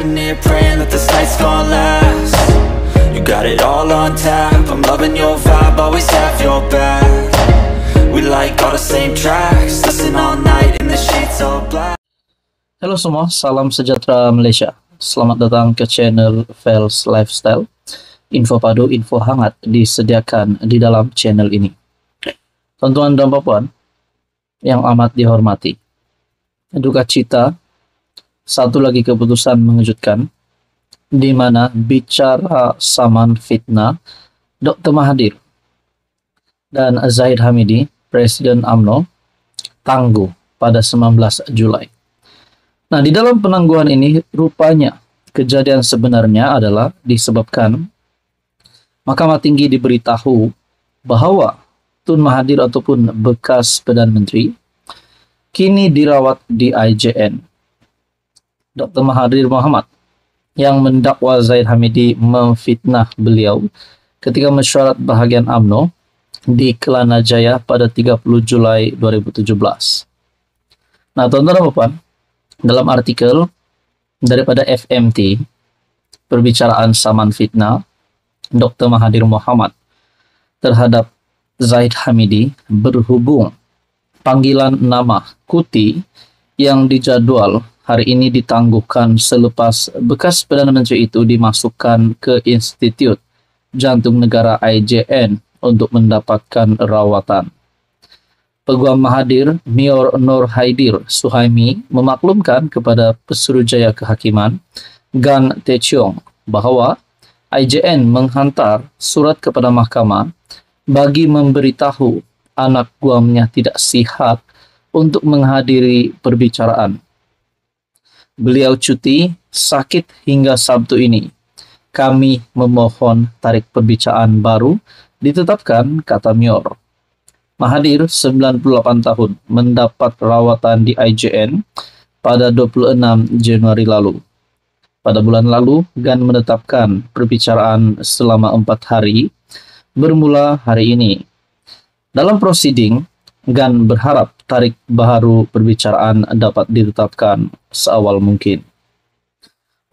sitting here praying that this night's gonna last. You got it all on tap, I'm loving your vibe, always have your back. We like all the same tracks, listen all night in the sheets all black. Halo semua, salam sejahtera Malaysia. Selamat datang ke channel Fels Lifestyle. Info padu, info hangat disediakan di dalam channel ini. Tuan-tuan dan puan yang amat dihormati, duka cita, satu lagi keputusan mengejutkan, di mana bicara saman fitnah Dr. Mahathir dan Zahid Hamidi, Presiden UMNO, tangguh pada 19 Julai. Nah, di dalam penangguhan ini rupanya kejadian sebenarnya adalah disebabkan Mahkamah Tinggi diberitahu bahwa Tun Mahathir ataupun bekas Perdana Menteri kini dirawat di IJN. Dr. Mahathir Mohamad yang mendakwa Zahid Hamidi memfitnah beliau ketika mesyuarat bahagian UMNO di Kelana Jaya pada 30 Julai 2017. Nah, tuan-tuan dan puan, dalam artikel daripada FMT, perbicaraan saman fitnah Dr. Mahathir Mohamad terhadap Zahid Hamidi berhubung panggilan nama Kuti yang dijadwal hari ini ditangguhkan selepas bekas Perdana Menteri itu dimasukkan ke Institut Jantung Negara IJN untuk mendapatkan rawatan. Peguam Mahathir, Mayor Nur Haidir Suhaimi, memaklumkan kepada Pesuruhjaya Kehakiman Gan Techiong bahwa IJN menghantar surat kepada mahkamah bagi memberitahu anak guamnya tidak sihat untuk menghadiri perbicaraan. Beliau cuti, sakit hingga Sabtu ini. Kami memohon tarik perbicaraan baru ditetapkan, kata Mayor. Mahathir, 98 tahun, mendapat rawatan di IJN pada 26 Januari lalu. Pada bulan lalu, Gan menetapkan perbicaraan selama 4 hari, bermula hari ini. Dalam prosiding, Gan berharap tarik baru perbicaraan dapat ditetapkan seawal mungkin.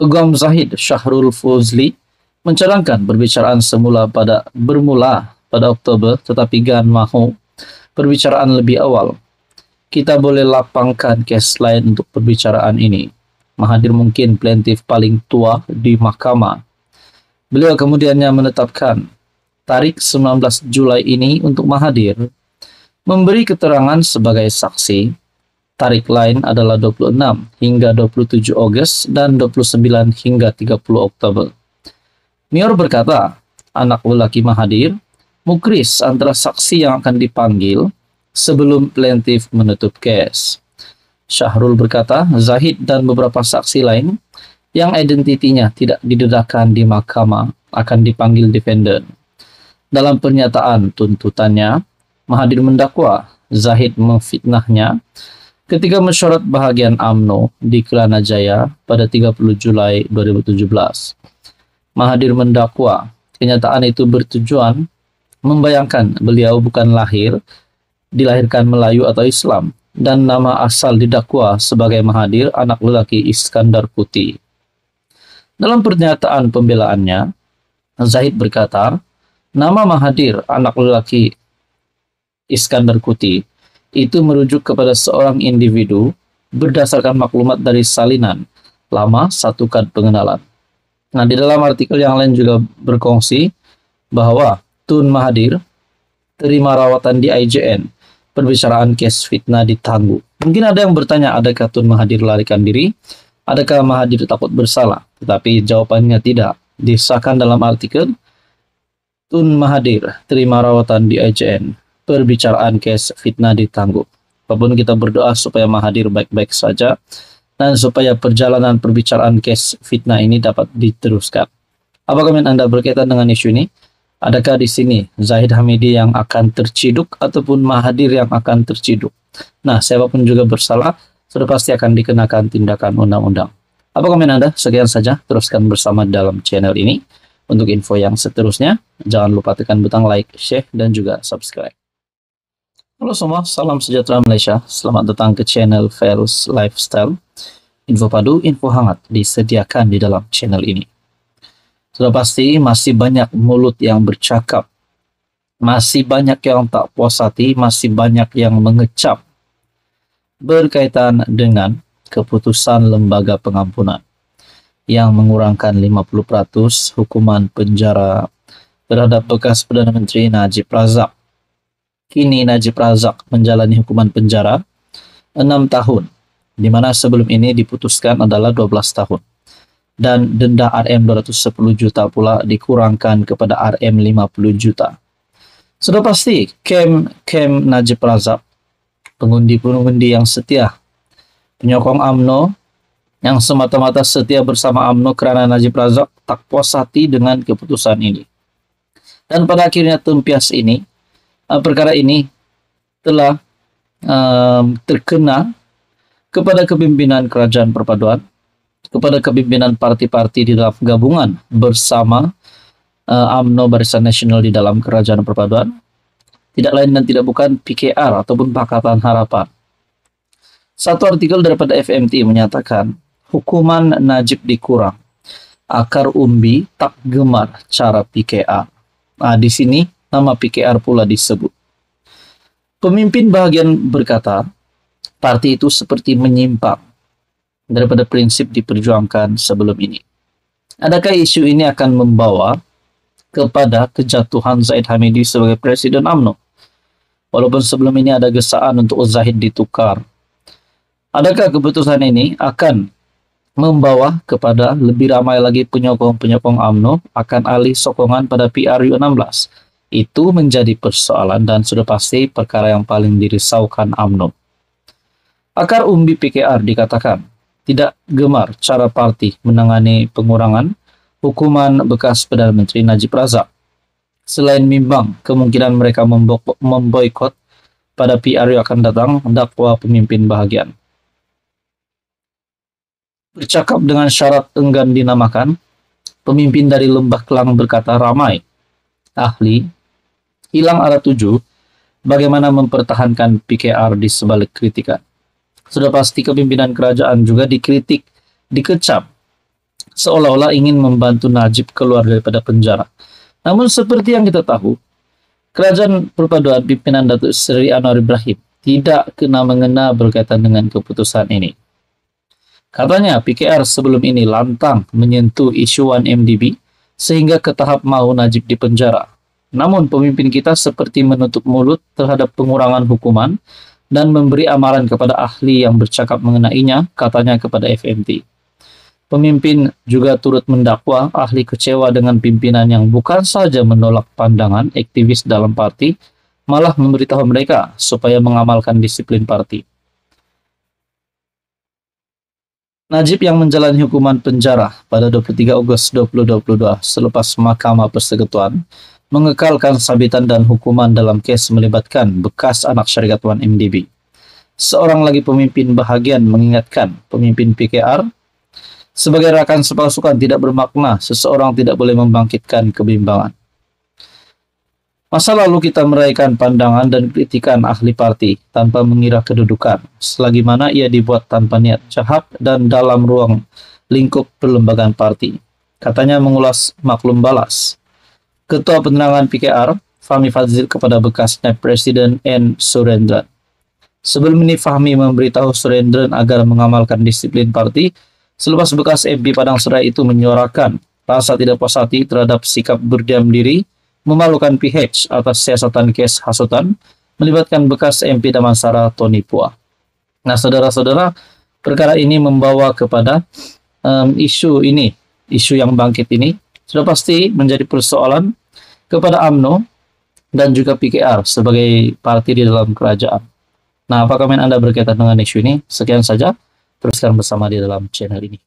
Peguam Zahid Syahrul Fuzli mencadangkan perbicaraan bermula pada Oktober, tetapi Gan mahu perbicaraan lebih awal. Kita boleh lapangkan kes lain untuk perbicaraan ini. Mahathir mungkin plaintiff paling tua di mahkamah. Beliau kemudiannya menetapkan tarik 19 Julai ini untuk Mahathir memberi keterangan sebagai saksi. Tarik lain adalah 26 hingga 27 Ogos dan 29 hingga 30 Oktober. Mayor berkata, anak lelaki Mahathir mukris antara saksi yang akan dipanggil sebelum plaintiff menutup kes. Syahrul berkata, Zahid dan beberapa saksi lain yang identitinya tidak didedahkan di mahkamah akan dipanggil defendant. Dalam pernyataan tuntutannya, Mahathir mendakwa Zahid memfitnahnya ketika mesyuarat bahagian UMNO di Kelana Jaya pada 30 Julai 2017. Mahathir mendakwa kenyataan itu bertujuan membayangkan beliau bukan dilahirkan Melayu atau Islam, dan nama asal didakwa sebagai Mahathir, anak lelaki Iskandar Kuti. Dalam pernyataan pembelaannya, Zahid berkata, nama Mahathir, anak lelaki Iskandar Kuti, itu merujuk kepada seorang individu berdasarkan maklumat dari salinan lama satu kad pengenalan. Nah, di dalam artikel yang lain juga berkongsi bahwa Tun Mahathir terima rawatan di IJN. Perbicaraan kes fitnah ditangguh. Mungkin ada yang bertanya, adakah Tun Mahathir larikan diri? Adakah Mahathir takut bersalah? Tetapi jawabannya tidak. Disahkan dalam artikel, Tun Mahathir terima rawatan di IJN. Perbicaraan kes fitnah ditangguh. Apapun kita berdoa supaya Mahathir baik-baik saja dan supaya perjalanan perbicaraan kes fitnah ini dapat diteruskan. Apa komen Anda berkaitan dengan isu ini? Adakah di sini Zahid Hamidi yang akan terciduk ataupun Mahathir yang akan terciduk? Nah, siapapun juga bersalah, sudah pasti akan dikenakan tindakan undang-undang. Apa komen Anda? Sekian saja, teruskan bersama dalam channel ini. Untuk info yang seterusnya, jangan lupa tekan butang like, share, dan juga subscribe. Halo semua, salam sejahtera Malaysia. Selamat datang ke channel Fels Lifestyle. Info padu, info hangat disediakan di dalam channel ini. Sudah pasti masih banyak mulut yang bercakap, masih banyak yang tak puas hati, masih banyak yang mengecap berkaitan dengan keputusan lembaga pengampunan yang mengurangkan 50% hukuman penjara terhadap bekas Perdana Menteri Najib Razak. Kini Najib Razak menjalani hukuman penjara 6 tahun, di mana sebelum ini diputuskan adalah 12 tahun. Dan denda RM 210 juta pula dikurangkan kepada RM 50 juta. Sudah pasti kem Najib Razak, pengundi-pengundi yang setia, penyokong UMNO yang semata-mata setia bersama UMNO karena Najib Razak tak puas hati dengan keputusan ini. Dan pada akhirnya tempias ini, perkara ini telah terkena kepada kepimpinan Kerajaan Perpaduan, kepada kepimpinan parti-parti di dalam gabungan bersama UMNO Barisan Nasional di dalam Kerajaan Perpaduan, tidak lain dan tidak bukan PKR ataupun Pakatan Harapan. Satu artikel daripada FMT menyatakan hukuman Najib dikurang, akar umbi tak gemar cara PKR. Nah, di sini nama PKR pula disebut. Pemimpin bahagian berkata, parti itu seperti menyimpang daripada prinsip diperjuangkan sebelum ini. Adakah isu ini akan membawa kepada kejatuhan Zaid Hamidi sebagai Presiden UMNO? Walaupun sebelum ini ada gesaan untuk Zahid ditukar. Adakah keputusan ini akan membawa kepada lebih ramai lagi penyokong-penyokong UMNO akan alih sokongan pada PRU 16? Itu menjadi persoalan dan sudah pasti perkara yang paling dirisaukan UMNO. Akar umbi PKR dikatakan tidak gemar cara parti menangani pengurangan hukuman bekas Perdana Menteri Najib Razak. Selain bimbang kemungkinan mereka memboikot pada PRU akan datang dakwa pemimpin bahagian. Bercakap dengan syarat enggan dinamakan, pemimpin dari Lembah Kelang berkata ramai ahli hilang arah tuju bagaimana mempertahankan PKR di sebalik kritikan. Sudah pasti kepimpinan kerajaan juga dikritik, dikecap, seolah-olah ingin membantu Najib keluar daripada penjara. Namun seperti yang kita tahu, Kerajaan Perpaduan pimpinan Datuk Seri Anwar Ibrahim tidak kena-mengena berkaitan dengan keputusan ini. Katanya PKR sebelum ini lantang menyentuh isu 1MDB sehingga ke tahap mau Najib dipenjara. Namun pemimpin kita seperti menutup mulut terhadap pengurangan hukuman dan memberi amaran kepada ahli yang bercakap mengenainya, katanya kepada FMT. Pemimpin juga turut mendakwa ahli kecewa dengan pimpinan yang bukan saja menolak pandangan aktivis dalam parti, malah memberitahu mereka supaya mengamalkan disiplin parti. Najib yang menjalani hukuman penjara pada 23 Ogos 2022 selepas Mahkamah Persekutuan mengekalkan sabitan dan hukuman dalam kes melibatkan bekas anak syarikat 1MDB. Seorang lagi pemimpin bahagian mengingatkan pemimpin PKR, sebagai rakan sepasukan tidak bermakna seseorang tidak boleh membangkitkan kebimbangan. Masa lalu kita meraihkan pandangan dan kritikan ahli parti tanpa mengira kedudukan, selagi mana ia dibuat tanpa niat jahat dan dalam ruang lingkup perlembagaan parti. Katanya mengulas maklum balas. Ketua Penerangan PKR, Fahmi Fadzil kepada bekas Naib Presiden N. Surendran. Sebelum ini Fahmi memberitahu Surendran agar mengamalkan disiplin parti, selepas bekas MP Padang Serai itu menyuarakan rasa tidak puas hati terhadap sikap berdiam diri memalukan PH atas siasatan kes hasutan melibatkan bekas MP Damansara Tony Pua. Nah, saudara-saudara, perkara ini membawa kepada isu yang bangkit ini sudah pasti menjadi persoalan kepada UMNO dan juga PKR sebagai parti di dalam kerajaan. Nah, apa komen Anda berkaitan dengan isu ini? Sekian saja, teruskan bersama di dalam channel ini.